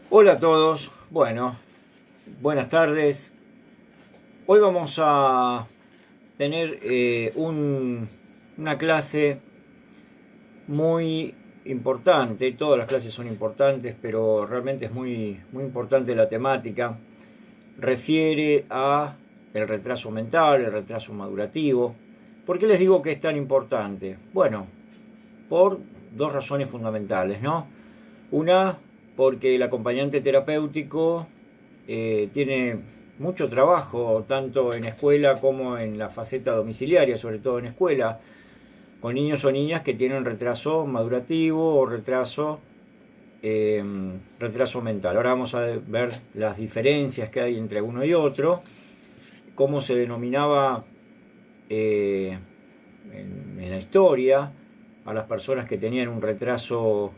Hola a todos, bueno, buenas tardes. Hoy vamos a tener una clase muy importante. Todas las clases son importantes, pero realmente es muy importante la temática. Refiere a el retraso mental, el retraso madurativo. ¿Por qué les digo que es tan importante? Bueno, por dos razones fundamentales, ¿no? Una, porque el acompañante terapéutico tiene mucho trabajo, tanto en escuela como en la faceta domiciliaria, sobre todo en escuela, con niños o niñas que tienen retraso madurativo o retraso mental. Ahora vamos a ver las diferencias que hay entre uno y otro, cómo se denominaba eh, en la historia a las personas que tenían un retraso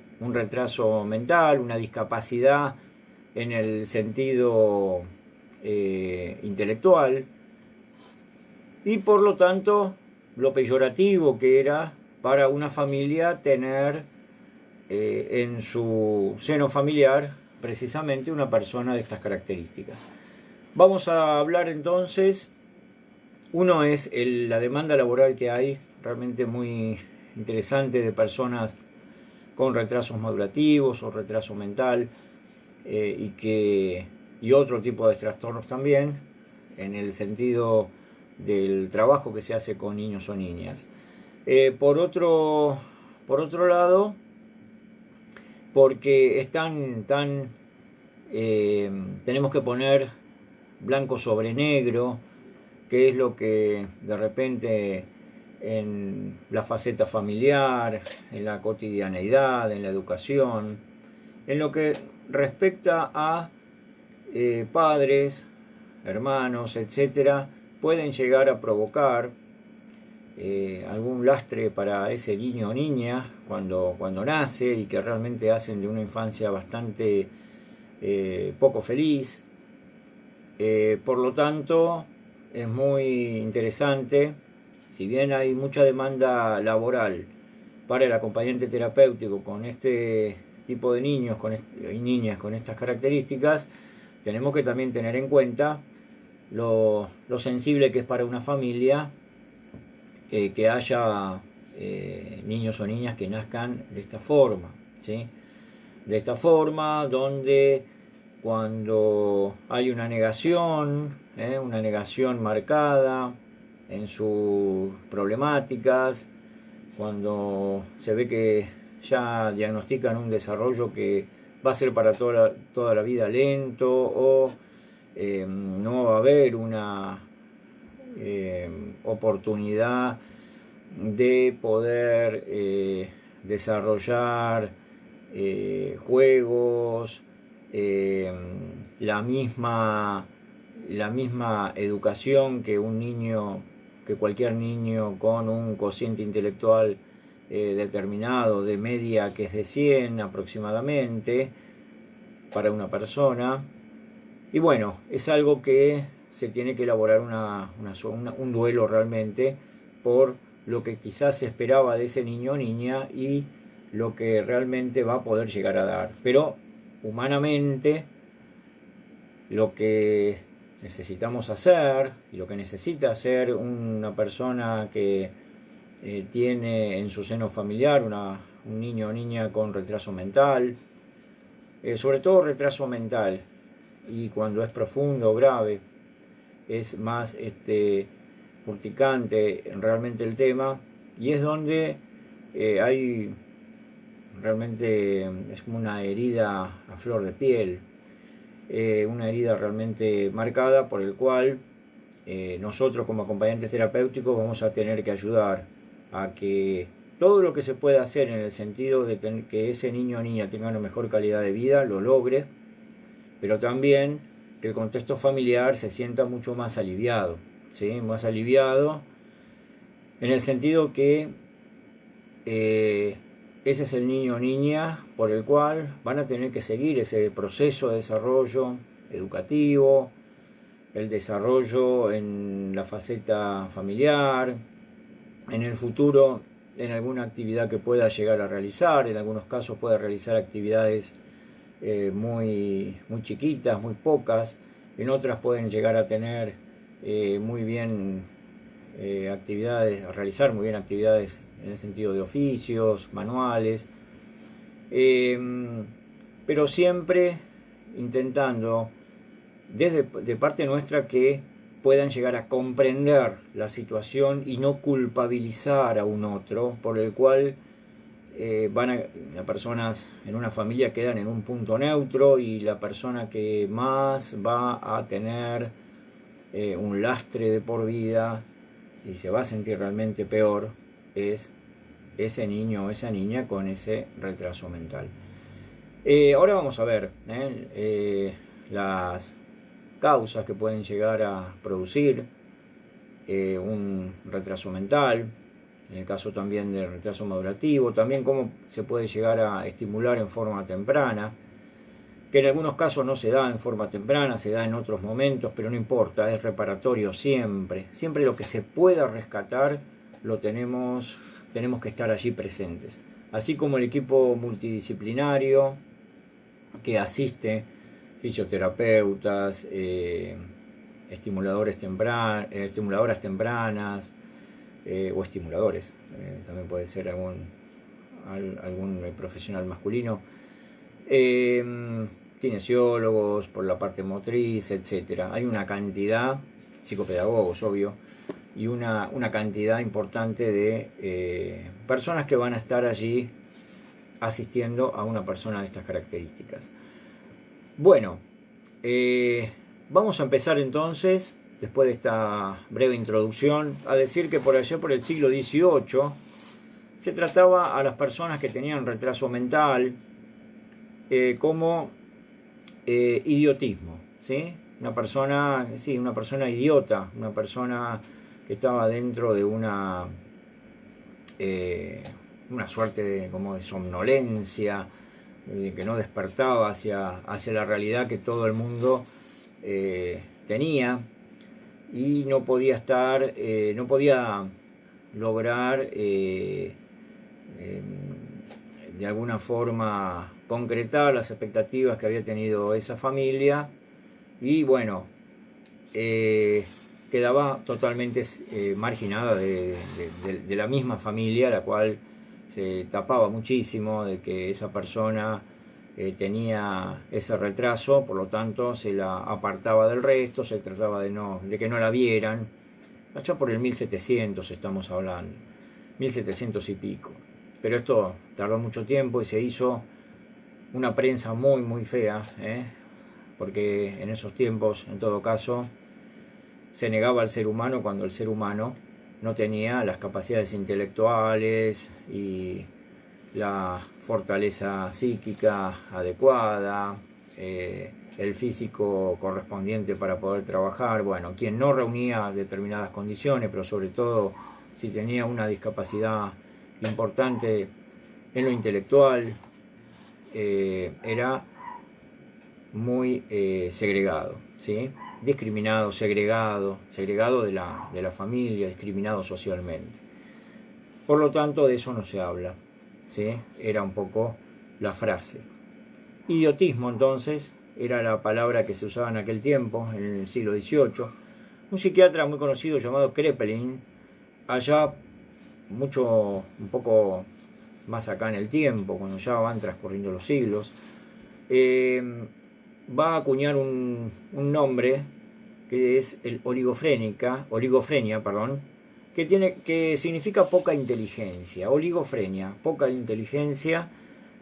mental, una discapacidad en el sentido intelectual, y por lo tanto lo peyorativo que era para una familia tener en su seno familiar precisamente una persona de estas características. Vamos a hablar entonces, uno es la demanda laboral que hay, realmente muy interesante, de personas con retrasos madurativos o retraso mental, y otro tipo de trastornos también, en el sentido del trabajo que se hace con niños o niñas. Por otro lado, porque es tenemos que poner blanco sobre negro qué es lo que de repente en la faceta familiar, en la cotidianeidad, en la educación, en lo que respecta a padres, hermanos, etcétera, pueden llegar a provocar algún lastre para ese niño o niña cuando nace, y que realmente hacen de una infancia bastante poco feliz. Por lo tanto, es muy interesante, si bien hay mucha demanda laboral para el acompañante terapéutico con este tipo de niños y niñas con estas características, tenemos que también tener en cuenta lo sensible que es para una familia que haya niños o niñas que nazcan de esta forma, ¿sí? De esta forma, donde cuando hay una negación marcada en sus problemáticas, cuando se ve que ya diagnostican un desarrollo que va a ser para toda la vida lento, o no va a haber una oportunidad de poder desarrollar juegos, eh, la misma la misma educación que un niño, que cualquier niño con un cociente intelectual determinado, de media que es de 100 aproximadamente para una persona. Y bueno, es algo que se tiene que elaborar un duelo realmente por lo que quizás se esperaba de ese niño o niña y lo que realmente va a poder llegar a dar. Pero humanamente, lo que necesitamos hacer y lo que necesita hacer una persona que tiene en su seno familiar un niño o niña con retraso mental, sobre todo retraso mental, y cuando es profundo o grave es más urticante realmente el tema, y es donde hay realmente, es como una herida a flor de piel, una herida realmente marcada, por el cual nosotros como acompañantes terapéuticos vamos a tener que ayudar a que todo lo que se pueda hacer en el sentido de que ese niño o niña tenga una mejor calidad de vida lo logre, pero también que el contexto familiar se sienta mucho más aliviado, ¿sí? Más aliviado en el sentido que ese es el niño o niña por el cual van a tener que seguir ese proceso de desarrollo educativo, el desarrollo en la faceta familiar, en el futuro en alguna actividad que pueda llegar a realizar, en algunos casos puede realizar actividades muy chiquitas, muy pocas. En otras pueden llegar a tener muy bien actividades, a realizar muy bien actividades en el sentido de oficios, manuales, pero siempre intentando desde de parte nuestra que puedan llegar a comprender la situación y no culpabilizar a un otro por el cual las personas en una familia quedan en un punto neutro y la persona que más va a tener un lastre de por vida y se va a sentir realmente peor es ese niño o esa niña con ese retraso mental. Ahora vamos a ver las causas que pueden llegar a producir un retraso mental, en el caso también del retraso madurativo, también cómo se puede llegar a estimular en forma temprana, que en algunos casos no se da en forma temprana, se da en otros momentos, pero no importa, es reparatorio siempre. Siempre lo que se pueda rescatar lo tenemos que estar allí presentes. Así como el equipo multidisciplinario que asiste, fisioterapeutas, estimuladoras tempranas, o estimuladores, también puede ser algún profesional masculino, kinesiólogos por la parte motriz, etcétera. Hay una cantidad, psicopedagogos, obvio, y una cantidad importante de personas que van a estar allí asistiendo a una persona de estas características. Bueno, vamos a empezar entonces, después de esta breve introducción, a decir que por allá por el siglo XVIII se trataba a las personas que tenían retraso mental como idiotismo, ¿sí? Una persona idiota, una persona que estaba dentro de una suerte de somnolencia, que no despertaba hacia la realidad que todo el mundo tenía, y no podía lograr de alguna forma concretar las expectativas que había tenido esa familia, y bueno, quedaba totalmente marginada de la misma familia, la cual se tapaba muchísimo de que esa persona tenía ese retraso, por lo tanto se la apartaba del resto, se trataba de que no la vieran. Allá por el 1700 estamos hablando, 1700 y pico. Pero esto tardó mucho tiempo y se hizo una prensa muy muy fea, porque en esos tiempos, en todo caso, se negaba al ser humano cuando el ser humano no tenía las capacidades intelectuales y la fortaleza psíquica adecuada, el físico correspondiente para poder trabajar. Bueno, quien no reunía determinadas condiciones, pero sobre todo si tenía una discapacidad importante en lo intelectual, era muy segregado, ¿sí? Discriminado, segregado de la familia, discriminado socialmente. Por lo tanto, de eso no se habla, ¿sí? Era un poco la frase. Idiotismo, entonces, era la palabra que se usaba en aquel tiempo, en el siglo XVIII. Un psiquiatra muy conocido llamado Kraepelin, allá un poco más acá en el tiempo, cuando ya van transcurriendo los siglos, va a acuñar un nombre que es el oligofrenia, que significa poca inteligencia. Oligofrenia, poca inteligencia,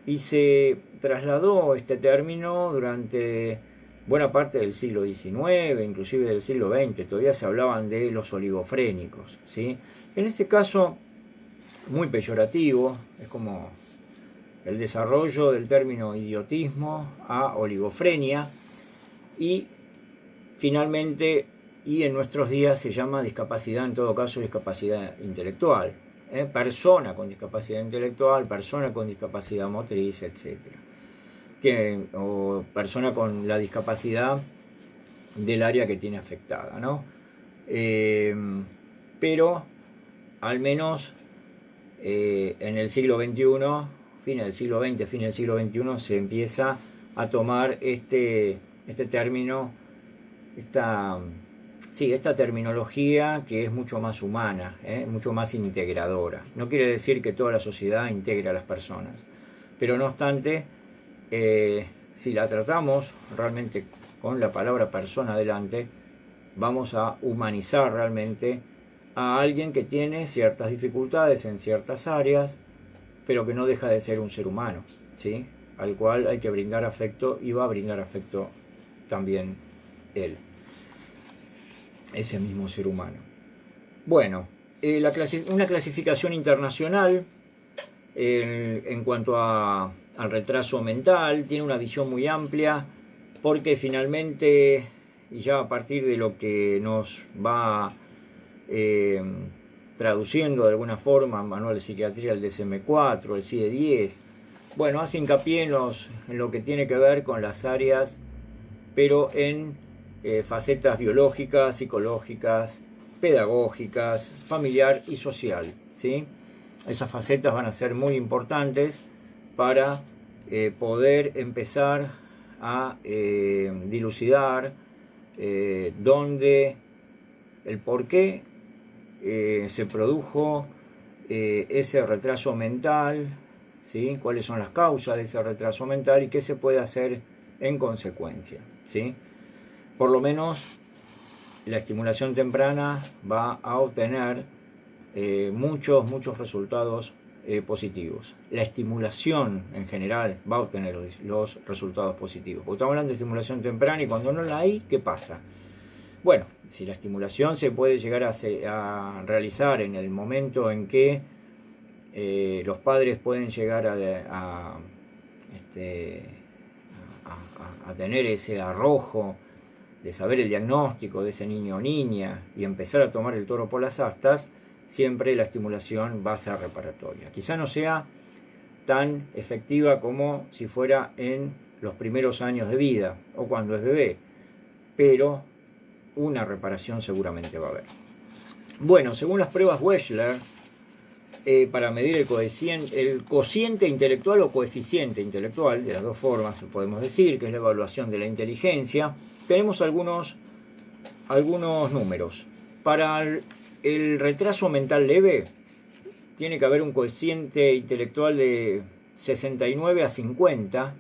y se trasladó este término durante buena parte del siglo XIX, inclusive del siglo XX. Todavía se hablaban de los oligofrénicos, ¿sí? En este caso, muy peyorativo, es como el desarrollo del término idiotismo a oligofrenia, y finalmente, y en nuestros días se llama discapacidad, en todo caso discapacidad intelectual, persona con discapacidad intelectual, persona con discapacidad motriz, etc. O persona con la discapacidad del área que tiene afectada, ¿no? Pero al menos en el siglo XXI, fines del siglo XX, fines del siglo XXI, se empieza a tomar este término, esta terminología que es mucho más humana, mucho más integradora. No quiere decir que toda la sociedad integre a las personas, pero no obstante, si la tratamos realmente con la palabra persona adelante, vamos a humanizar realmente a alguien que tiene ciertas dificultades en ciertas áreas, pero que no deja de ser un ser humano, ¿sí? Al cual hay que brindar afecto, y va a brindar afecto también él, ese mismo ser humano. Bueno, una clasificación internacional en cuanto al retraso mental tiene una visión muy amplia, porque finalmente, y ya a partir de lo que nos va traduciendo de alguna forma Manual de Psiquiatría, el DSM-4, el CIE-10, bueno, hace hincapié en lo que tiene que ver con las áreas, pero en facetas biológicas, psicológicas, pedagógicas, familiar y social, ¿sí? Esas facetas van a ser muy importantes para poder empezar a dilucidar dónde, el por qué se produjo ese retraso mental, ¿sí? Cuáles son las causas de ese retraso mental y qué se puede hacer en consecuencia, ¿sí? Por lo menos la estimulación temprana va a obtener muchos resultados positivos. La estimulación en general va a obtener los resultados positivos. Porque estamos hablando de estimulación temprana, y cuando no la hay, ¿qué pasa? Bueno, si la estimulación se puede llegar a realizar en el momento en que los padres pueden llegar a tener ese arrojo de saber el diagnóstico de ese niño o niña y empezar a tomar el toro por las astas, siempre la estimulación va a ser reparatoria. Quizá no sea tan efectiva como si fuera en los primeros años de vida o cuando es bebé, pero una reparación seguramente va a haber. Bueno, según las pruebas Wechsler, para medir el cociente intelectual o coeficiente intelectual, de las dos formas podemos decir, que es la evaluación de la inteligencia, tenemos algunos números. Para el retraso mental leve, tiene que haber un cociente intelectual de 69 a 50,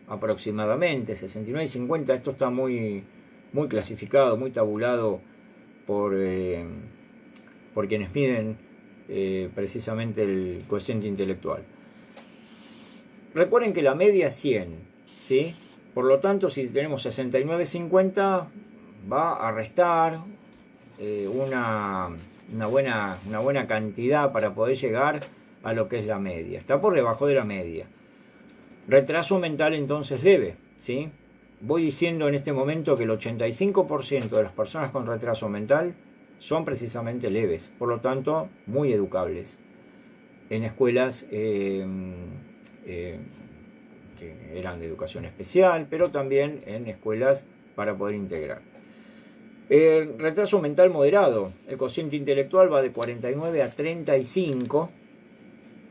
aproximadamente, 69 y 50, esto está muy clasificado, muy tabulado por quienes miden precisamente el cociente intelectual. Recuerden que la media es 100, ¿sí? Por lo tanto, si tenemos 69-50, va a restar una buena cantidad para poder llegar a lo que es la media. Está por debajo de la media. Retraso mental entonces leve, ¿sí? Voy diciendo en este momento que el 85% de las personas con retraso mental son precisamente leves, por lo tanto muy educables en escuelas que eran de educación especial, pero también en escuelas para poder integrar. El retraso mental moderado, el cociente intelectual va de 49 a 35,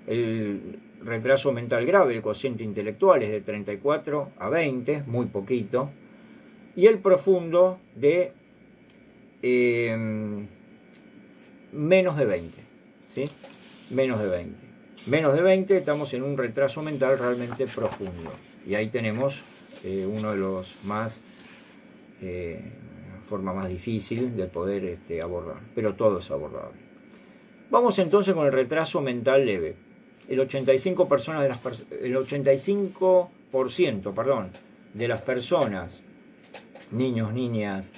el retraso mental grave, el cociente intelectual es de 34 a 20, muy poquito, y el profundo de menos de 20, ¿sí? Menos de 20. Menos de 20 estamos en un retraso mental realmente profundo. Y ahí tenemos uno de los forma más difícil de poder abordar. Pero todo es abordable. Vamos entonces con el retraso mental leve. El 85% de las personas, niños, niñas,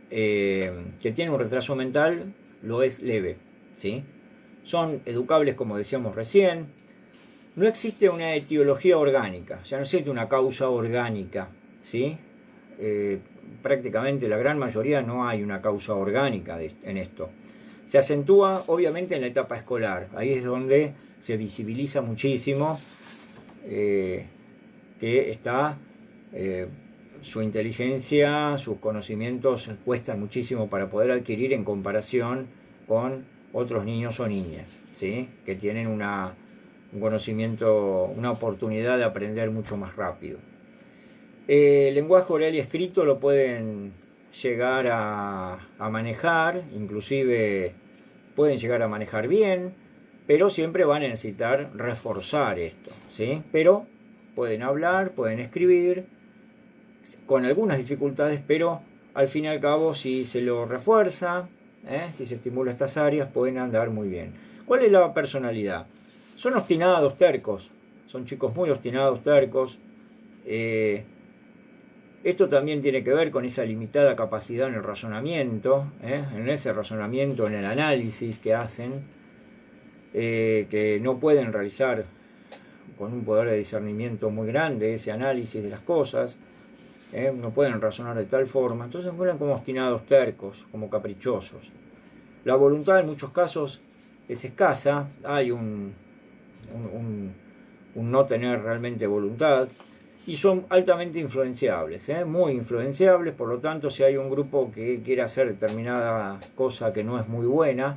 que tienen un retraso mental, lo es leve, ¿sí? Son educables, como decíamos recién. No existe una etiología orgánica, ya no existe una causa orgánica, ¿sí? Prácticamente la gran mayoría no hay una causa orgánica en esto. Se acentúa obviamente en la etapa escolar, ahí es donde se visibiliza muchísimo que está su inteligencia, sus conocimientos cuestan muchísimo para poder adquirir en comparación con otros niños o niñas, ¿sí? Que tienen un conocimiento, una oportunidad de aprender mucho más rápido. Lenguaje oral y escrito lo pueden llegar a manejar, inclusive pueden llegar a manejar bien, pero siempre van a necesitar reforzar esto, ¿sí? Pero pueden hablar, pueden escribir, con algunas dificultades, pero al fin y al cabo, si se lo refuerza, si se estimula estas áreas, pueden andar muy bien. ¿Cuál es la personalidad? Son obstinados, tercos, son chicos muy obstinados, tercos. Esto también tiene que ver con esa limitada capacidad en el razonamiento, en ese razonamiento, en el análisis que hacen, que no pueden realizar con un poder de discernimiento muy grande ese análisis de las cosas, no pueden razonar de tal forma, entonces se vuelven como obstinados, tercos, como caprichosos. La voluntad en muchos casos es escasa, hay un no tener realmente voluntad, y son altamente influenciables, muy influenciables. Por lo tanto, si hay un grupo que quiere hacer determinada cosa que no es muy buena,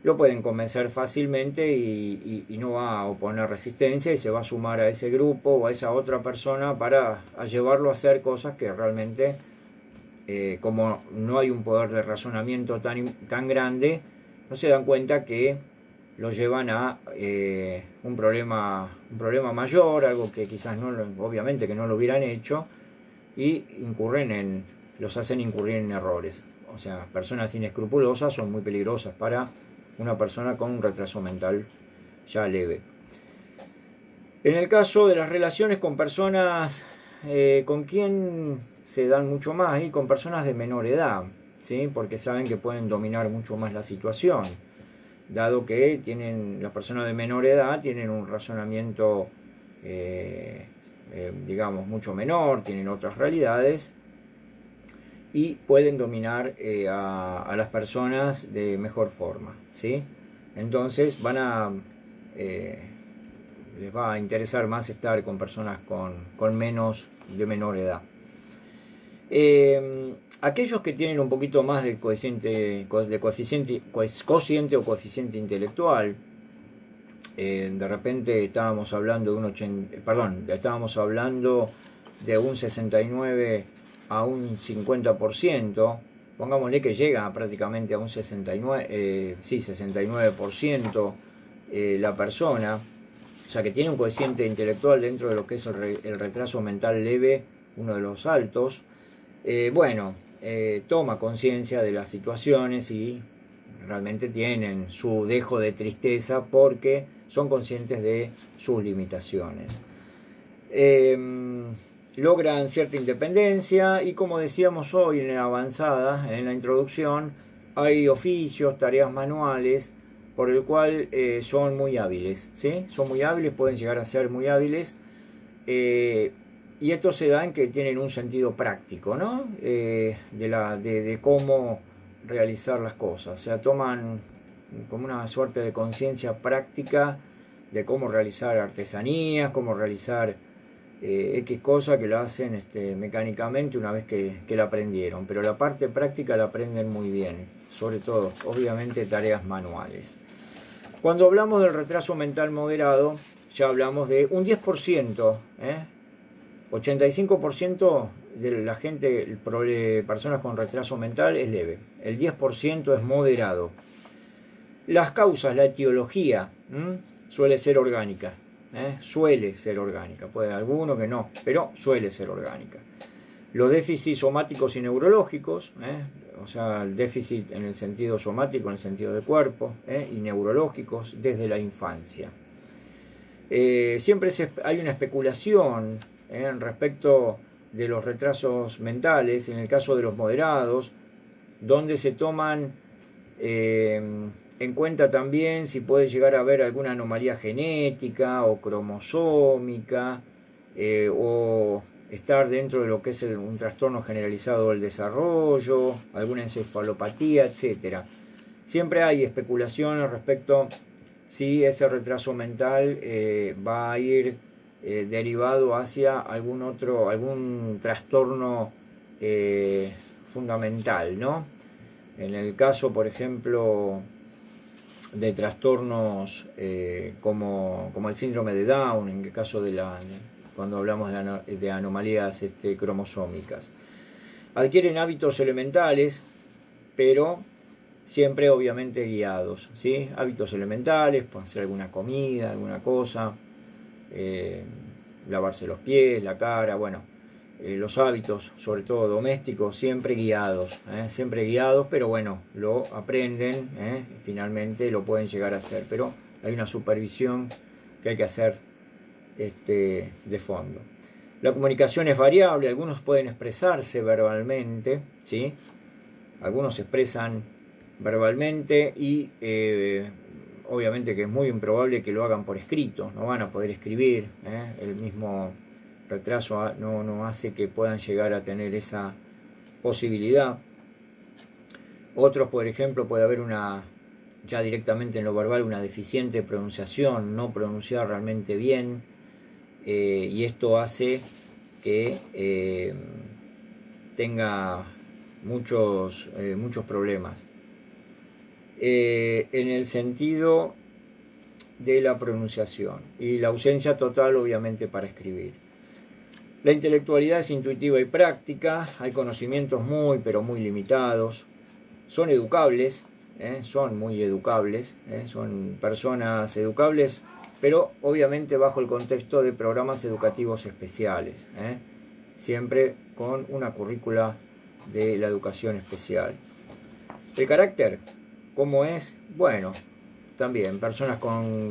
lo pueden convencer fácilmente y no va a oponer resistencia y se va a sumar a ese grupo o a esa otra persona para llevarlo a hacer cosas que realmente, como no hay un poder de razonamiento tan grande, no se dan cuenta que lo llevan a un problema mayor, algo que quizás no, obviamente que no lo hubieran hecho, y los hacen incurrir en errores. O sea, personas inescrupulosas son muy peligrosas para una persona con un retraso mental ya leve. En el caso de las relaciones con personas con quien se dan mucho más, y con personas de menor edad, ¿sí? Porque saben que pueden dominar mucho más la situación, dado que las personas de menor edad tienen un razonamiento, digamos, mucho menor, tienen otras realidades y pueden dominar a las personas de mejor forma, ¿sí? Entonces les va a interesar más estar con personas de menor edad. Aquellos que tienen un poquito más de cociente o coeficiente intelectual, de repente estábamos hablando de un 69 a un 50%, pongámosle que llega prácticamente a un 69% la persona, o sea que tiene un coeficiente intelectual dentro de lo que es el retraso mental leve, uno de los altos. Toma conciencia de las situaciones y realmente tienen su dejo de tristeza porque son conscientes de sus limitaciones. Logran cierta independencia y, como decíamos hoy en la avanzada, en la introducción, hay oficios, tareas manuales por el cual son muy hábiles, ¿sí? Son muy hábiles, pueden llegar a ser muy hábiles. Y esto se da en que tienen un sentido práctico, ¿no? De cómo realizar las cosas. O sea, toman como una suerte de conciencia práctica de cómo realizar artesanías, cómo realizar X cosa, que lo hacen mecánicamente una vez que la aprendieron. Pero la parte práctica la aprenden muy bien, sobre todo, obviamente, tareas manuales. Cuando hablamos del retraso mental moderado, ya hablamos de un 10%, 85% de la gente, personas con retraso mental, es leve. El 10% es moderado. Las causas, la etiología, suele ser orgánica. Suele ser orgánica. Puede haber alguno que no, pero suele ser orgánica. Los déficits somáticos y neurológicos, o sea, el déficit en el sentido somático, en el sentido de cuerpo, y neurológicos desde la infancia. Siempre hay una especulación respecto de los retrasos mentales, en el caso de los moderados, donde se toman en cuenta también si puede llegar a haber alguna anomalía genética o cromosómica, o estar dentro de lo que es un trastorno generalizado del desarrollo, alguna encefalopatía, etc. Siempre hay especulaciones respecto si ese retraso mental va a ir derivado hacia algún trastorno fundamental, ¿no? En el caso, por ejemplo, de trastornos como el síndrome de Down, en el caso de cuando hablamos de anomalías cromosómicas. Adquieren hábitos elementales, pero siempre obviamente guiados, ¿sí? Hábitos elementales, pueden hacer alguna comida, alguna cosa, lavarse los pies, la cara, bueno, los hábitos, sobre todo domésticos, siempre guiados, pero bueno, lo aprenden, finalmente lo pueden llegar a hacer, pero hay una supervisión que hay que hacer de fondo. La comunicación es variable, algunos pueden expresarse verbalmente, ¿sí? Algunos se expresan verbalmente y obviamente que es muy improbable que lo hagan por escrito, no van a poder escribir, el mismo retraso no hace que puedan llegar a tener esa posibilidad. Otros, por ejemplo, puede haber ya directamente en lo verbal, una deficiente pronunciación, no pronunciar realmente bien, y esto hace que tenga muchos problemas. En el sentido de la pronunciación y la ausencia total, obviamente, para escribir. La intelectualidad es intuitiva y práctica, hay conocimientos pero muy limitados, son educables, son muy educables, son personas educables, pero obviamente bajo el contexto de programas educativos especiales, siempre con una currícula de la educación especial. El carácter, ¿cómo es? Bueno, también personas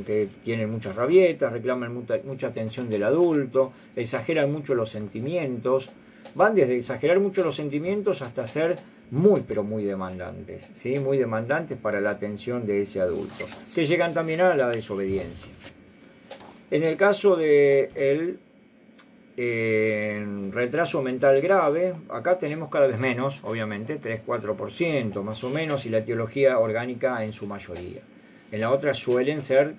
que tienen muchas rabietas, reclaman mucha atención del adulto, exageran mucho los sentimientos, van desde exagerar mucho los sentimientos hasta ser pero muy demandantes, ¿sí? Muy demandantes para la atención de ese adulto, que llegan también a la desobediencia. En el caso del retraso mental grave, acá tenemos cada vez menos, obviamente, 3-4% más o menos, y la etiología orgánica en su mayoría. En la otra suelen ser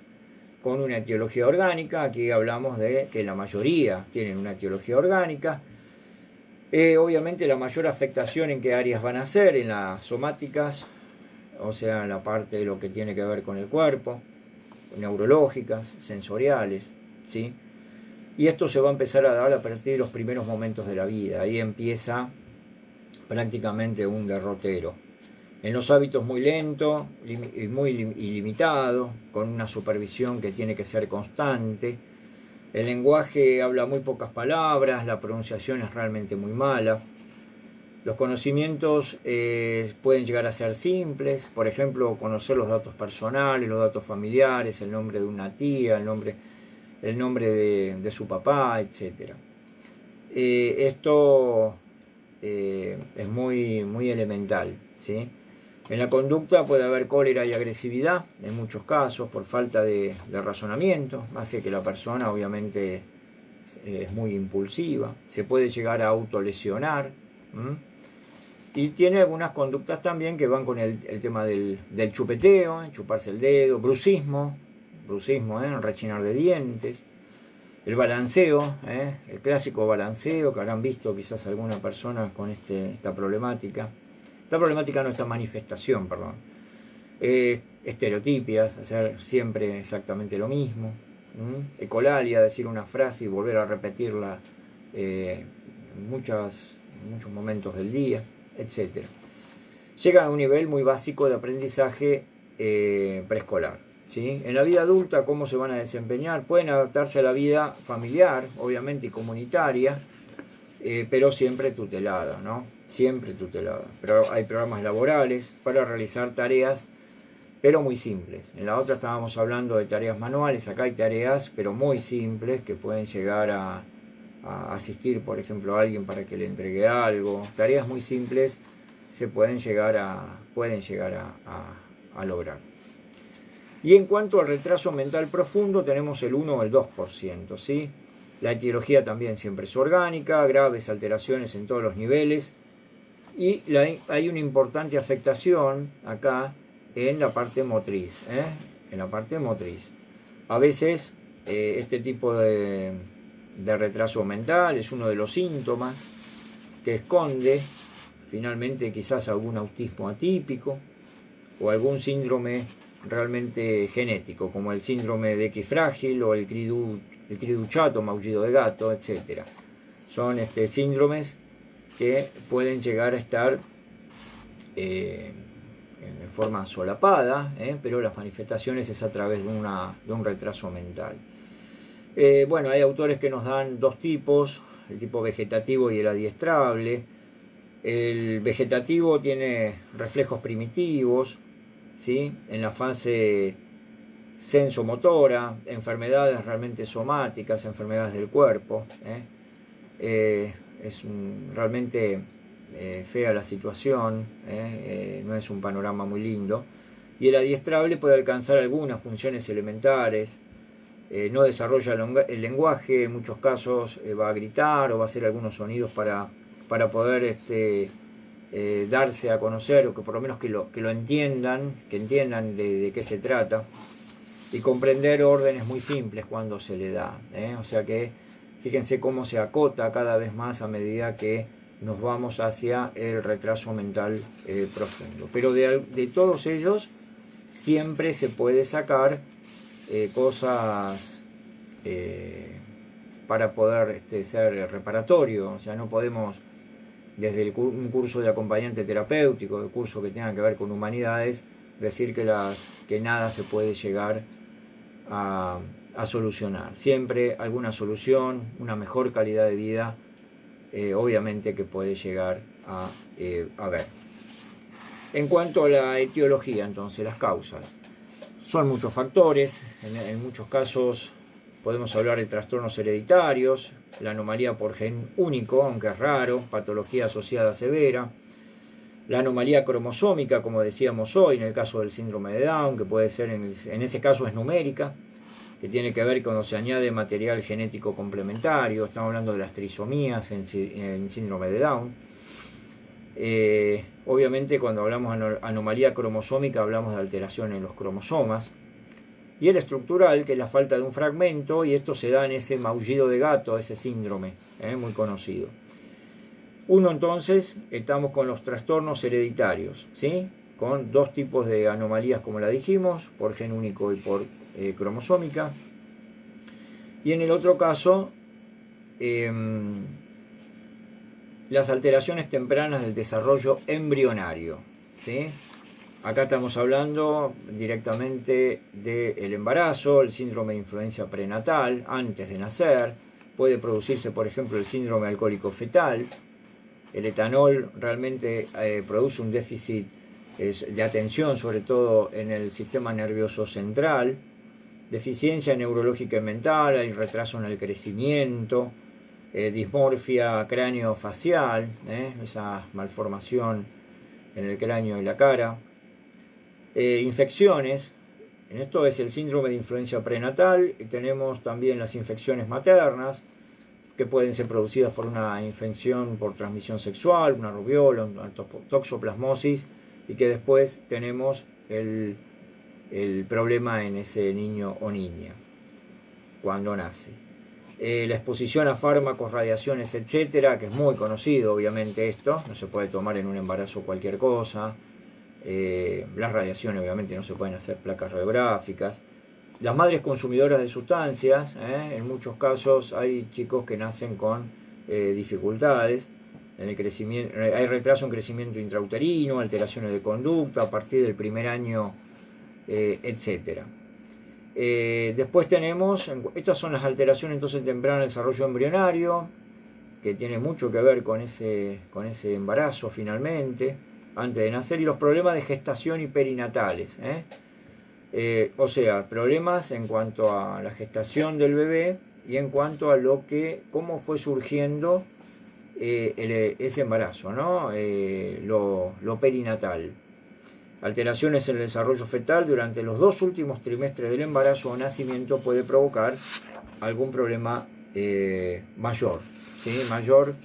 con una etiología orgánica, aquí hablamos de que la mayoría tienen una etiología orgánica. Obviamente la mayor afectación en qué áreas van a ser, en las somáticas, o sea, en la parte de lo que tiene que ver con el cuerpo, neurológicas, sensoriales, ¿sí? Y esto se va a empezar a dar a partir de los primeros momentos de la vida, ahí empieza prácticamente un derrotero. En los hábitos muy lento, muy ilimitado, con una supervisión que tiene que ser constante. El lenguaje habla muy pocas palabras, la pronunciación es realmente muy mala. Los conocimientos pueden llegar a ser simples, por ejemplo, conocer los datos personales, los datos familiares, el nombre de una tía, el nombre de su papá, etc. Esto es muy elemental, ¿sí? En la conducta puede haber cólera y agresividad, en muchos casos, por falta de razonamiento, hace que la persona obviamente es muy impulsiva, se puede llegar a autolesionar, y tiene algunas conductas también que van con el tema del chupeteo, chuparse el dedo, brusismo, rechinar de dientes, el balanceo, el clásico balanceo que habrán visto quizás alguna persona con esta problemática. Esta manifestación, estereotipias, hacer siempre exactamente lo mismo, ecolalia, decir una frase y volver a repetirla en muchos momentos del día, etc. Llegan a un nivel muy básico de aprendizaje preescolar, ¿sí? En la vida adulta, ¿cómo se van a desempeñar? Pueden adaptarse a la vida familiar, obviamente, y comunitaria, pero siempre tutelada, ¿no? Siempre tutelada. Pero hay programas laborales para realizar tareas, pero muy simples. En la otra estábamos hablando de tareas manuales, acá hay tareas, pero muy simples, que pueden llegar a asistir, por ejemplo, a alguien para que le entregue algo. Tareas muy simples se pueden llegar a lograr. Y en cuanto al retraso mental profundo, tenemos el 1 o el 2%, ¿sí? La etiología también siempre es orgánica, graves alteraciones en todos los niveles, y hay una importante afectación acá en la parte motriz, en la parte motriz. A veces este tipo de retraso mental es uno de los síntomas que esconde finalmente quizás algún autismo atípico o algún síndrome realmente genético, como el síndrome de X frágil o el el cri du chato, maullido de gato, etc. Son síndromes que pueden llegar a estar en forma solapada, pero las manifestaciones es a través de un retraso mental. Bueno, hay autores que nos dan dos tipos, el tipo vegetativo y el adiestrable. El vegetativo tiene reflejos primitivos, ¿sí? En la fase sensomotora, enfermedades realmente somáticas, enfermedades del cuerpo. Es realmente fea la situación, no es un panorama muy lindo. Y el adiestrable puede alcanzar algunas funciones elementares, no desarrolla el lenguaje, en muchos casos va a gritar o va a hacer algunos sonidos para poder darse a conocer, o que por lo menos que lo entiendan, que entiendan de qué se trata, y comprender órdenes muy simples cuando se le da. O sea que fíjense cómo se acota cada vez más a medida que nos vamos hacia el retraso mental profundo. Pero de todos ellos siempre se puede sacar cosas para poder ser reparatorio. O sea, no podemos, desde un curso de acompañante terapéutico, el curso que tenga que ver con humanidades, decir que nada se puede llegar a solucionar. Siempre alguna solución, una mejor calidad de vida, obviamente que puede llegar a ver. En cuanto a la etiología, entonces, las causas. Son muchos factores, en muchos casos podemos hablar de trastornos hereditarios, la anomalía por gen único, aunque es raro, patología asociada severa, la anomalía cromosómica, como decíamos hoy, en el caso del síndrome de Down, que puede ser, en ese caso es numérica, que tiene que ver cuando se añade material genético complementario. Estamos hablando de las trisomías en síndrome de Down. Obviamente cuando hablamos de anomalía cromosómica hablamos de alteración en los cromosomas. Y el estructural, que es la falta de un fragmento, y esto se da en ese maullido de gato, ese síndrome, muy conocido. Uno, entonces, estamos con los trastornos hereditarios, ¿sí? Con dos tipos de anomalías, como la dijimos, por gen único y por cromosómica. Y en el otro caso, las alteraciones tempranas del desarrollo embrionario, ¿sí? Acá estamos hablando directamente del embarazo, el síndrome de influencia prenatal, antes de nacer. Puede producirse, por ejemplo, el síndrome alcohólico fetal. El etanol realmente produce un déficit de atención, sobre todo en el sistema nervioso central. Deficiencia neurológica y mental, hay retraso en el crecimiento, dismorfia cráneo-facial, esa malformación en el cráneo y la cara. Infecciones, en esto es el síndrome de influencia prenatal, y tenemos también las infecciones maternas, que pueden ser producidas por una infección por transmisión sexual, una rubiola, una toxoplasmosis, y que después tenemos el problema en ese niño o niña cuando nace. La exposición a fármacos, radiaciones, etcétera, que es muy conocido, obviamente, esto no se puede tomar en un embarazo cualquier cosa. Las radiaciones, obviamente, no se pueden hacer placas radiográficas. Las madres consumidoras de sustancias, en muchos casos hay chicos que nacen con dificultades en el crecimiento, hay retraso en crecimiento intrauterino, alteraciones de conducta a partir del primer año, etcétera. Después tenemos, estas son las alteraciones entonces tempranas del desarrollo embrionario, que tiene mucho que ver con ese embarazo finalmente, antes de nacer, y los problemas de gestación y perinatales. O sea, problemas en cuanto a la gestación del bebé y en cuanto a cómo fue surgiendo ese embarazo, ¿no? Lo perinatal. Alteraciones en el desarrollo fetal durante los 2 últimos trimestres del embarazo o nacimiento puede provocar algún problema mayor, ¿sí? Mayor,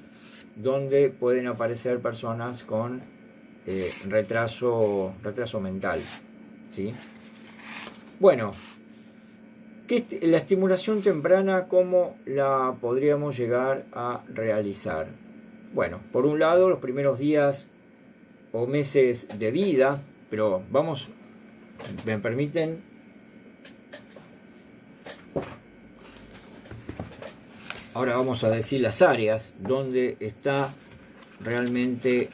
donde pueden aparecer personas con retraso mental, ¿sí? Bueno, la estimulación temprana, ¿cómo la podríamos llegar a realizar? Bueno, por un lado, los primeros días o meses de vida, pero vamos, me permiten. Ahora vamos a decir las áreas donde está realmente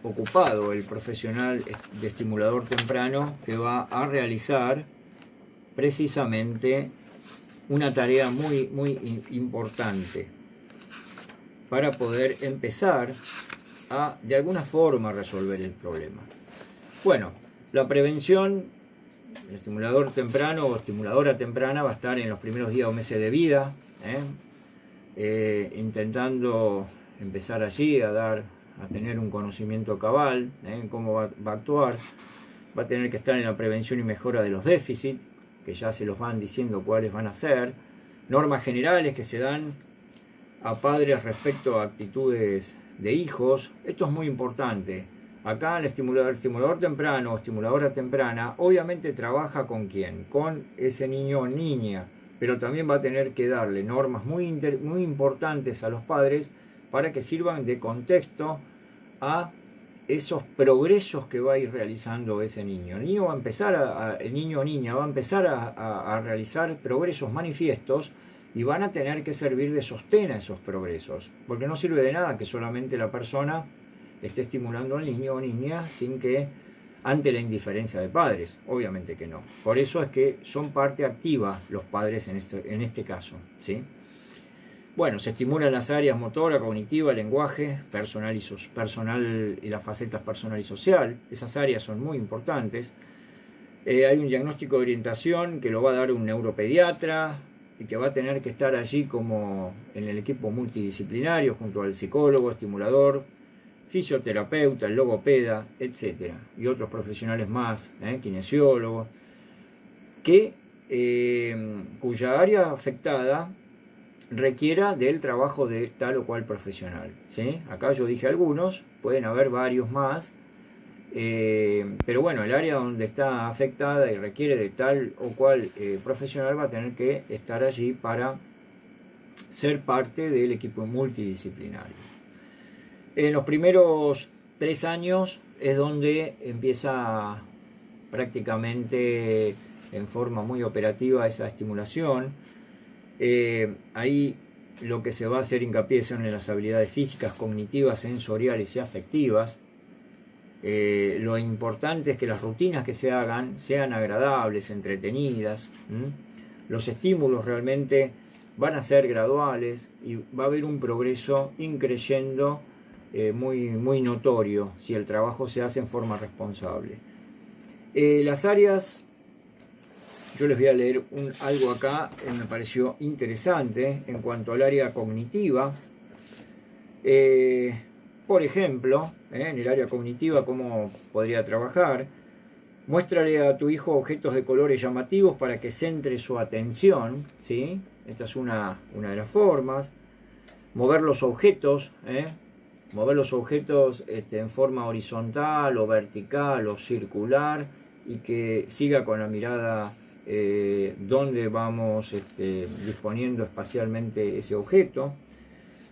ocupado el profesional de estimulador temprano, que va a realizar precisamente una tarea muy importante para poder empezar a de alguna forma resolver el problema. Bueno, la prevención, el estimulador temprano o estimuladora temprana va a estar en los primeros días o meses de vida, intentando empezar allí a tener un conocimiento cabal en cómo va a actuar. Va a tener que estar en la prevención y mejora de los déficits, que ya se los van diciendo cuáles van a ser, normas generales que se dan a padres respecto a actitudes de hijos. Esto es muy importante. Acá el estimulador temprano o estimuladora temprana obviamente trabaja con quién, con ese niño o niña, pero también va a tener que darle normas muy importantes a los padres para que sirvan de contexto a esos progresos que va a ir realizando ese niño. El niño va a empezar el niño o niña va a empezar a realizar progresos manifiestos y van a tener que servir de sostén a esos progresos, porque no sirve de nada que solamente la persona esté estimulando al niño o niña sin que, ante la indiferencia de padres, obviamente que no. Por eso es que son parte activa los padres en este caso, ¿sí? Bueno, se estimulan las áreas motora, cognitiva, lenguaje, personal y las facetas personal y social. Esas áreas son muy importantes. Hay un diagnóstico de orientación que lo va a dar un neuropediatra y que va a tener que estar allí como en el equipo multidisciplinario junto al psicólogo, estimulador, fisioterapeuta, el logopeda, etc. Y otros profesionales más, kinesiólogos, cuya área afectada requiera del trabajo de tal o cual profesional, ¿sí? Acá yo dije algunos, pueden haber varios más, pero bueno, el área donde está afectada y requiere de tal o cual profesional va a tener que estar allí para ser parte del equipo multidisciplinario. En los primeros 3 años es donde empieza prácticamente en forma muy operativa esa estimulación. Ahí lo que se va a hacer hincapié son en las habilidades físicas, cognitivas, sensoriales y afectivas. Lo importante es que las rutinas que se hagan sean agradables, entretenidas. Los estímulos realmente van a ser graduales y va a haber un progreso increyendo muy notorio si el trabajo se hace en forma responsable. Las áreas, yo les voy a leer algo acá que me pareció interesante en cuanto al área cognitiva. Por ejemplo, en el área cognitiva, ¿cómo podría trabajar? Muéstrale a tu hijo objetos de colores llamativos para que centre su atención, ¿sí? Esta es una de las formas. Mover los objetos, en forma horizontal o vertical o circular, y que siga con la mirada donde vamos disponiendo espacialmente ese objeto.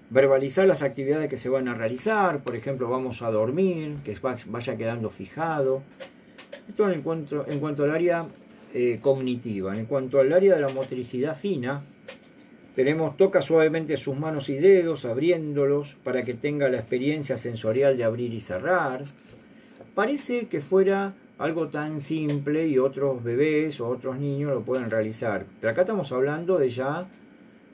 Verbalizar las actividades que se van a realizar, por ejemplo, vamos a dormir, que vaya quedando fijado. Esto en cuanto al área cognitiva. En cuanto al área de la motricidad fina, tenemos: toca suavemente sus manos y dedos, abriéndolos para que tenga la experiencia sensorial de abrir y cerrar. Parece que fuera algo tan simple y otros bebés o otros niños lo pueden realizar, pero acá estamos hablando de ya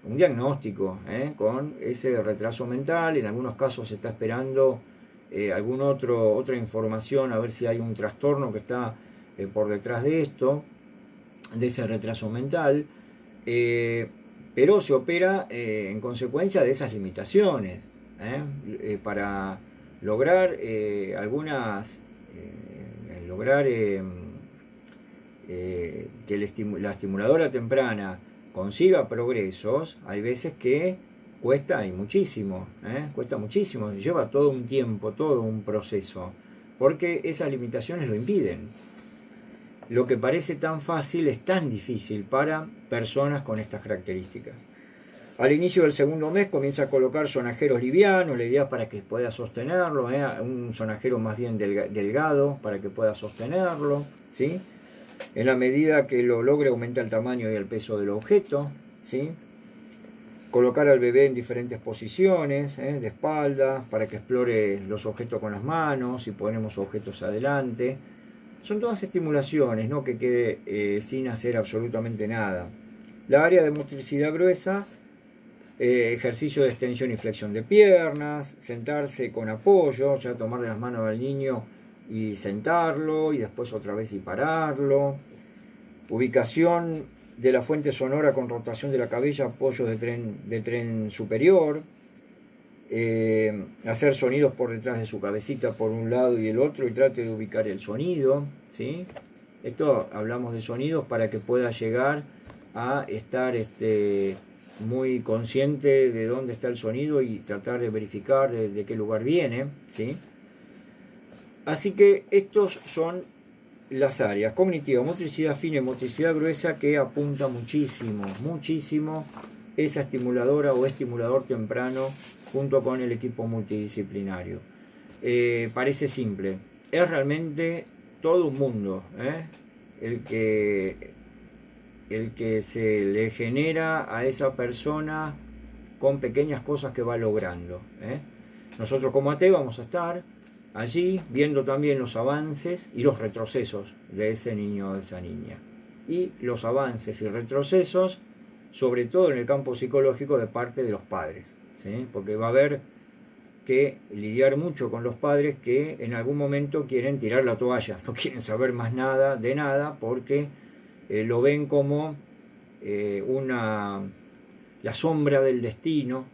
un diagnóstico con ese retraso mental. En algunos casos se está esperando otra información, a ver si hay un trastorno que está por detrás de esto, de ese retraso mental, pero se opera en consecuencia de esas limitaciones para lograr que la estimuladora temprana consiga progresos. Hay veces que cuesta muchísimo, lleva todo un tiempo, todo un proceso, porque esas limitaciones lo impiden. Lo que parece tan fácil es tan difícil para personas con estas características. Al inicio del segundo mes comienza a colocar sonajeros livianos, la idea es para que pueda sostenerlo, un sonajero más bien delgado para que pueda sostenerlo, ¿sí? En la medida que lo logre aumenta el tamaño y el peso del objeto, ¿sí? Colocar al bebé en diferentes posiciones, de espalda, para que explore los objetos con las manos, y ponemos objetos adelante. Son todas estimulaciones, no que quede sin hacer absolutamente nada. La área de motricidad gruesa, ejercicio de extensión y flexión de piernas, sentarse con apoyo, ya tomarle las manos al niño y sentarlo, y después otra vez y pararlo. Ubicación de la fuente sonora con rotación de la cabeza, apoyo de tren superior. Hacer sonidos por detrás de su cabecita por un lado y el otro, y trate de ubicar el sonido, ¿sí? Esto hablamos de sonidos para que pueda llegar a estar muy consciente de dónde está el sonido y tratar de verificar de qué lugar viene, ¿sí? Así que estos son las áreas: cognitiva, motricidad fina y motricidad gruesa, que apunta muchísimo, muchísimo esa estimuladora o estimulador temprano junto con el equipo multidisciplinario. Parece simple, es realmente todo un mundo, el que se le genera a esa persona con pequeñas cosas que va logrando. Nosotros como AT vamos a estar allí viendo también los avances y los retrocesos de ese niño o de esa niña. Y los avances y retrocesos, sobre todo en el campo psicológico, de parte de los padres, ¿sí? Porque va a haber que lidiar mucho con los padres que en algún momento quieren tirar la toalla, no quieren saber más nada de nada, porque lo ven como la sombra del destino,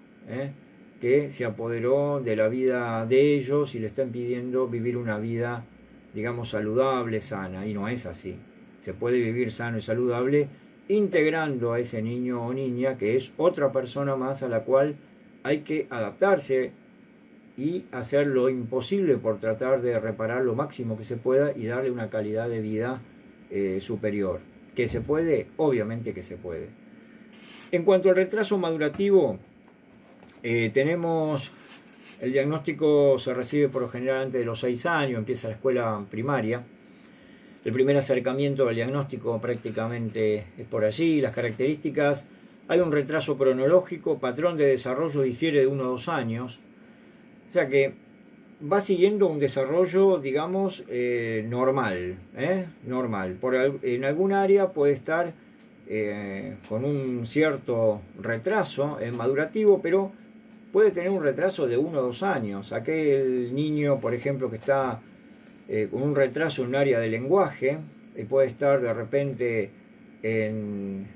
que se apoderó de la vida de ellos y le está impidiendo vivir una vida, digamos, saludable, sana. Y no es así. Se puede vivir sano y saludable integrando a ese niño o niña, que es otra persona más a la cual hay que adaptarse y hacer lo imposible por tratar de reparar lo máximo que se pueda y darle una calidad de vida superior. ¿Que se puede? Obviamente que se puede. En cuanto al retraso madurativo, tenemos el diagnóstico, se recibe por lo general antes de los 6 años, empieza la escuela primaria. El primer acercamiento al diagnóstico prácticamente es por allí. Las características: hay un retraso cronológico, patrón de desarrollo difiere de 1 a 2 años. O sea que va siguiendo un desarrollo, digamos, normal. Normal. En algún área puede estar con un cierto retraso madurativo, pero puede tener un retraso de 1 o 2 años. Aquel niño, por ejemplo, que está con un retraso en un área de lenguaje, puede estar de repente en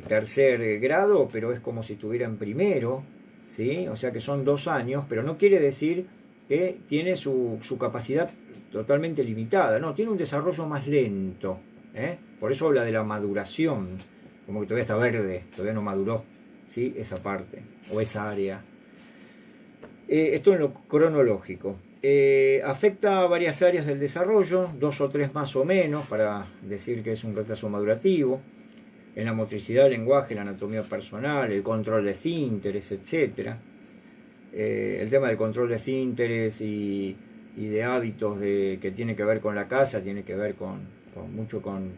tercer grado, pero es como si estuviera en primero, ¿sí? O sea que son 2 años, pero no quiere decir que tiene su capacidad totalmente limitada, no, tiene un desarrollo más lento, por eso habla de la maduración, como que todavía está verde, todavía no maduró, ¿sí? Esa parte o esa área. Esto en lo cronológico. Afecta a varias áreas del desarrollo, 2 o 3 más o menos, para decir que es un retraso madurativo. En la motricidad, el lenguaje, la anatomía personal, el control de esfínteres, etc. El tema del control de esfínteres y de hábitos que tiene que ver con la casa, tiene que ver mucho con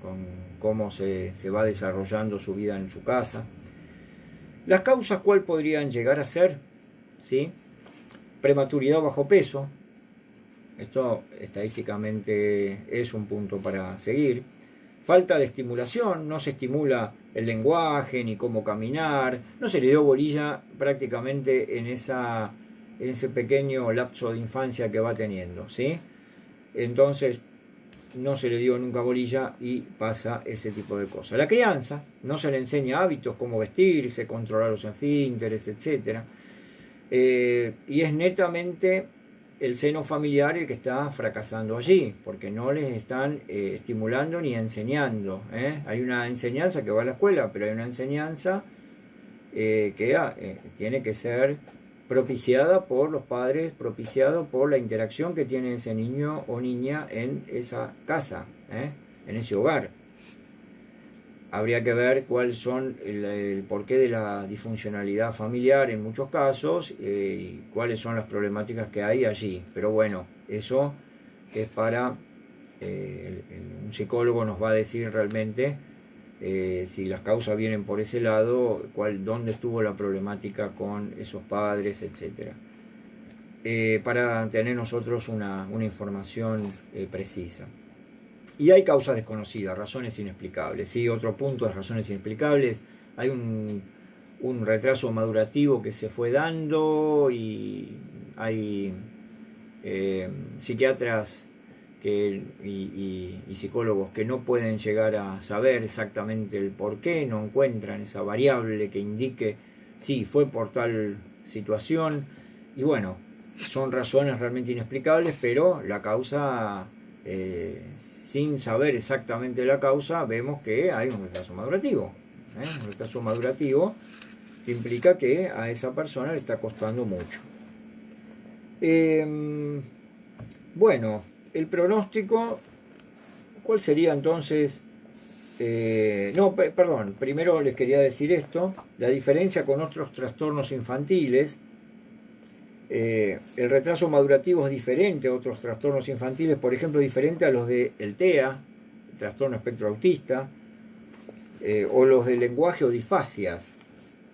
cómo se va desarrollando su vida en su casa. Las causas, ¿cuál podrían llegar a ser? ¿Sí? Prematuridad o bajo peso. Esto estadísticamente es un punto para seguir. Falta de estimulación, no se estimula el lenguaje ni cómo caminar, no se le dio bolilla prácticamente en ese pequeño lapso de infancia que va teniendo, ¿sí? Entonces no se le dio nunca bolilla y pasa ese tipo de cosas. La crianza, no se le enseña hábitos, cómo vestirse, controlar los esfínteres, etc. Y es netamente el seno familiar el que está fracasando allí, porque no les están estimulando ni enseñando. Hay una enseñanza que va a la escuela, pero hay una enseñanza que tiene que ser propiciada por los padres, propiciado por la interacción que tiene ese niño o niña en esa casa, en ese hogar. Habría que ver cuáles son el porqué de la disfuncionalidad familiar en muchos casos y cuáles son las problemáticas que hay allí. Pero bueno, eso es para un psicólogo, nos va a decir realmente si las causas vienen por ese lado, dónde estuvo la problemática con esos padres, etc. Para tener nosotros una información precisa. Y hay causas desconocidas, razones inexplicables. ¿Sí? Otro punto de razones inexplicables, hay un retraso madurativo que se fue dando y hay psiquiatras y psicólogos que no pueden llegar a saber exactamente el por qué, no encuentran esa variable que indique sí, fue por tal situación, y bueno, son razones realmente inexplicables, pero la causa, sin saber exactamente la causa, vemos que hay un retraso madurativo, un retraso madurativo que implica que a esa persona le está costando mucho. Bueno, el pronóstico, ¿cuál sería entonces? Perdón, primero les quería decir esto, la diferencia con otros trastornos infantiles, el retraso madurativo es diferente a otros trastornos infantiles, por ejemplo, diferente a los del TEA, el trastorno espectro autista, o los del lenguaje o disfasias.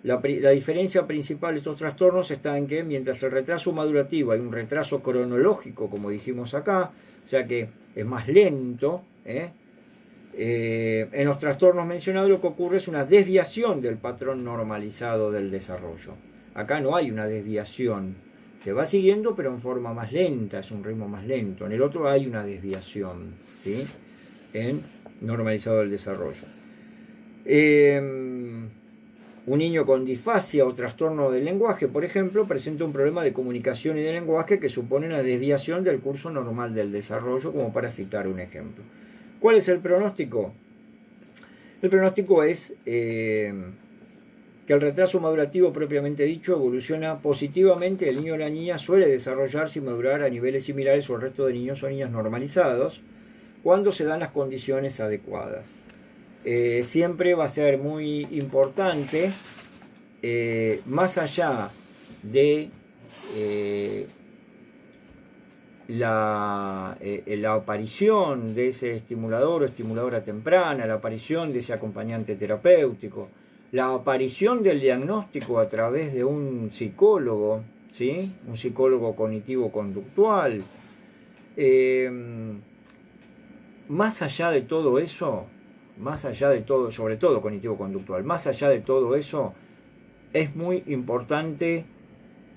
La diferencia principal de estos trastornos está en que mientras el retraso madurativo hay un retraso cronológico, como dijimos acá, o sea que es más lento, en los trastornos mencionados lo que ocurre es una desviación del patrón normalizado del desarrollo. Acá no hay una desviación, se va siguiendo pero en forma más lenta, es un ritmo más lento. En el otro hay una desviación, ¿sí? En normalizado del desarrollo. Un niño con disfasia o trastorno del lenguaje, por ejemplo, presenta un problema de comunicación y de lenguaje que supone una desviación del curso normal del desarrollo, como para citar un ejemplo. ¿Cuál es el pronóstico? El pronóstico es que el retraso madurativo propiamente dicho evoluciona positivamente. El niño o la niña suele desarrollarse y madurar a niveles similares al resto de niños o niñas normalizados cuando se dan las condiciones adecuadas. Siempre va a ser muy importante, más allá de la aparición de ese estimulador o estimuladora temprana, la aparición de ese acompañante terapéutico, la aparición del diagnóstico a través de un psicólogo, ¿sí? Un psicólogo cognitivo-conductual. Más allá de todo eso, más allá de todo, sobre todo cognitivo-conductual, más allá de todo eso, es muy importante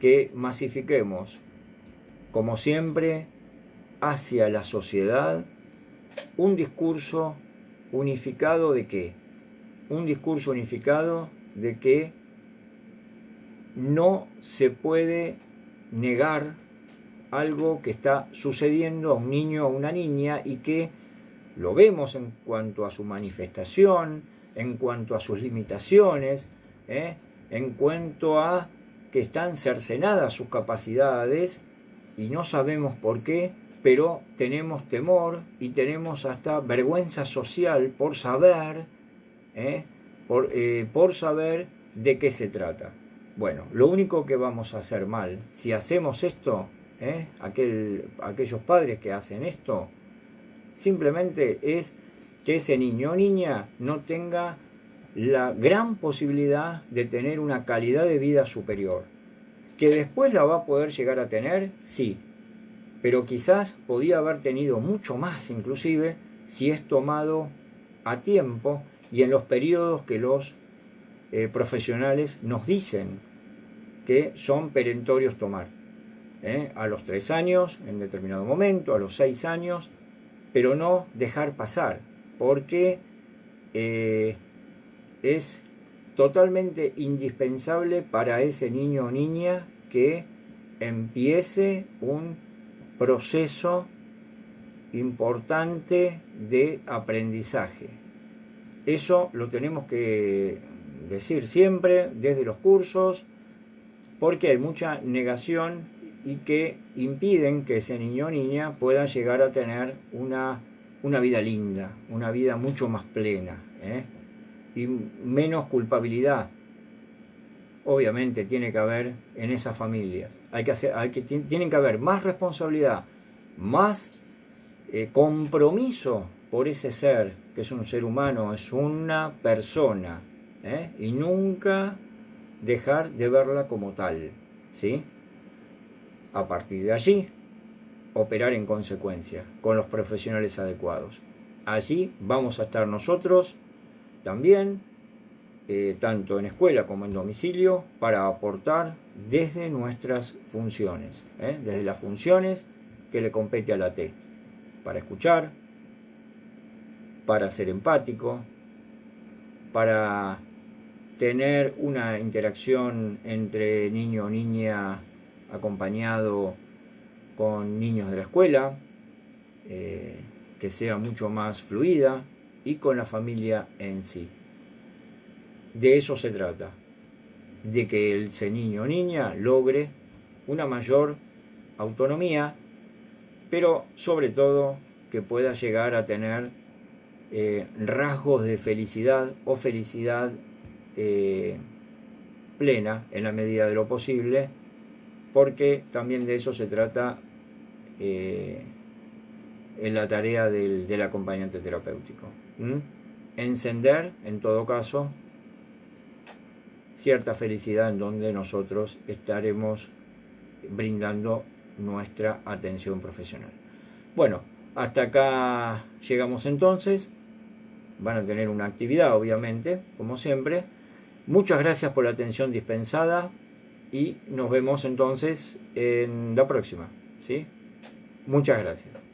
que masifiquemos, como siempre, hacia la sociedad un discurso unificado de qué? Un discurso unificado de que no se puede negar algo que está sucediendo a un niño o a una niña y que lo vemos en cuanto a su manifestación, en cuanto a sus limitaciones, en cuanto a que están cercenadas sus capacidades y no sabemos por qué, pero tenemos temor y tenemos hasta vergüenza social por saber, por saber de qué se trata. Bueno, lo único que vamos a hacer mal, si hacemos esto, aquellos padres que hacen esto, simplemente es que ese niño o niña no tenga la gran posibilidad de tener una calidad de vida superior. ¿Que después la va a poder llegar a tener? Sí, pero quizás podía haber tenido mucho más inclusive si es tomado a tiempo y en los periodos que los profesionales nos dicen que son perentorios tomar. A los 3 años en determinado momento, a los 6 años, pero no dejar pasar, porque es totalmente indispensable para ese niño o niña que empiece un proceso importante de aprendizaje. Eso lo tenemos que decir siempre desde los cursos, porque hay mucha negación y que impiden que ese niño o niña pueda llegar a tener una vida linda, una vida mucho más plena, y menos culpabilidad. Obviamente tiene que haber en esas familias, tienen que haber más responsabilidad, más compromiso por ese ser, que es un ser humano, es una persona, y nunca dejar de verla como tal, ¿sí? A partir de allí, operar en consecuencia, con los profesionales adecuados. Allí vamos a estar nosotros también, tanto en escuela como en domicilio, para aportar desde nuestras funciones, desde las funciones que le compete a la T, para escuchar, para ser empático, para tener una interacción entre niño o niña acompañado con niños de la escuela, que sea mucho más fluida, y con la familia en sí. De eso se trata, de que ese niño o niña logre una mayor autonomía, pero sobre todo que pueda llegar a tener rasgos de felicidad o felicidad plena en la medida de lo posible, porque también de eso se trata en la tarea del acompañante terapéutico. Encender, en todo caso, cierta felicidad en donde nosotros estaremos brindando nuestra atención profesional. Bueno, hasta acá llegamos entonces. Van a tener una actividad, obviamente, como siempre. Muchas gracias por la atención dispensada y nos vemos entonces en la próxima, ¿sí? Muchas gracias.